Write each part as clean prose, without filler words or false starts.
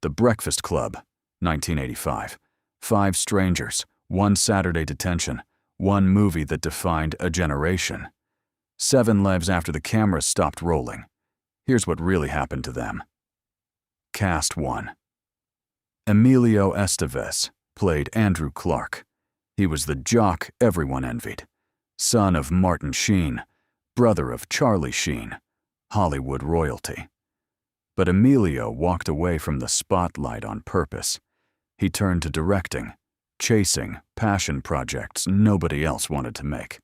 The Breakfast Club, 1985. 5 strangers, 1 Saturday detention, 1 movie that defined a generation. 7 lives after the cameras stopped rolling. Here's what really happened to them. Cast 1. Emilio Estevez played Andrew Clark. He was the jock everyone envied. Son of Martin Sheen, brother of Charlie Sheen, Hollywood royalty. But Emilio walked away from the spotlight on purpose. He turned to directing, chasing passion projects nobody else wanted to make.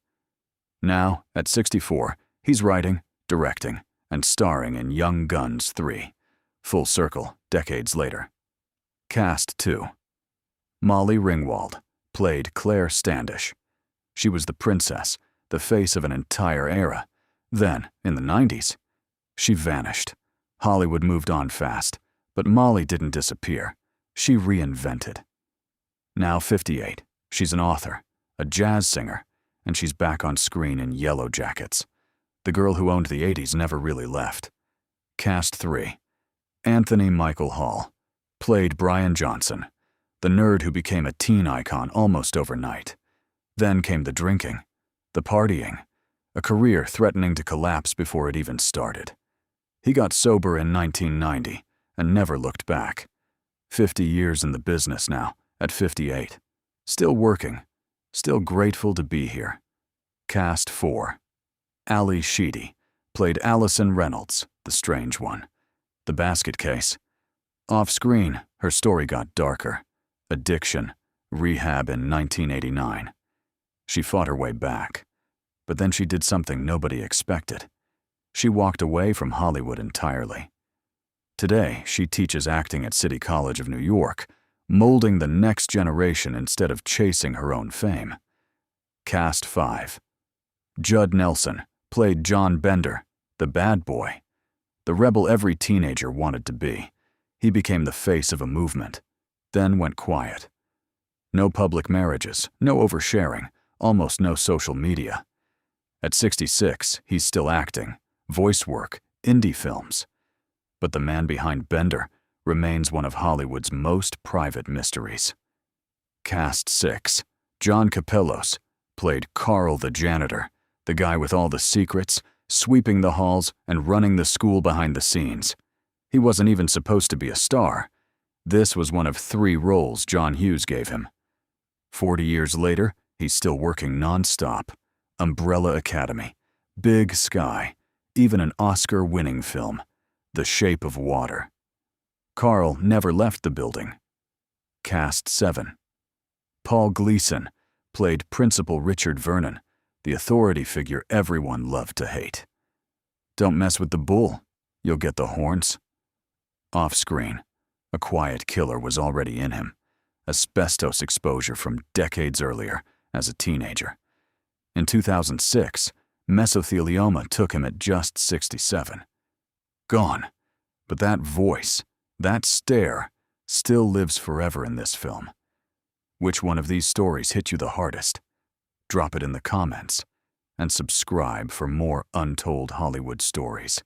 Now, at 64, he's writing, directing, and starring in Young Guns 3. Full circle, decades later. Cast 2. Molly Ringwald played Claire Standish. She was the princess, the face of an entire era. Then, in the 90s, she vanished. Hollywood moved on fast, but Molly didn't disappear. She reinvented. Now 58, she's an author, a jazz singer, and she's back on screen in Yellow Jackets. The girl who owned the 80s never really left. Cast 3. Anthony Michael Hall played Brian Johnson, the nerd who became a teen icon almost overnight. Then came the drinking, the partying, a career threatening to collapse before it even started. He got sober in 1990 and never looked back. 50 years in the business now, at 58. Still working, still grateful to be here. Cast 4. Ally Sheedy played Allison Reynolds, the strange one. The basket case. Off-screen, her story got darker. Addiction, rehab in 1989. She fought her way back. But then she did something nobody expected. She walked away from Hollywood entirely. Today, she teaches acting at City College of New York, molding the next generation instead of chasing her own fame. Cast 5. Judd Nelson played John Bender, the bad boy. The rebel every teenager wanted to be. He became the face of a movement, then went quiet. No public marriages, no oversharing, almost no social media. At 66, he's still acting, voice work, indie films. But the man behind Bender remains one of Hollywood's most private mysteries. Cast 6. John Kapelos played Carl the janitor, the guy with all the secrets, sweeping the halls and running the school behind the scenes. He wasn't even supposed to be a star. This was one of 3 roles John Hughes gave him. 40 years later, he's still working non-stop. Umbrella Academy, Big Sky, even an Oscar-winning film, The Shape of Water. Carl never left the building. Cast 7. Paul Gleason played Principal Richard Vernon, the authority figure everyone loved to hate. Don't mess with the bull, you'll get the horns. Off-screen, a quiet killer was already in him, asbestos exposure from decades earlier as a teenager. In 2006, mesothelioma took him at just 67. Gone, but that voice, that stare, still lives forever in this film. Which one of these stories hit you the hardest? Drop it in the comments, and subscribe for more untold Hollywood stories.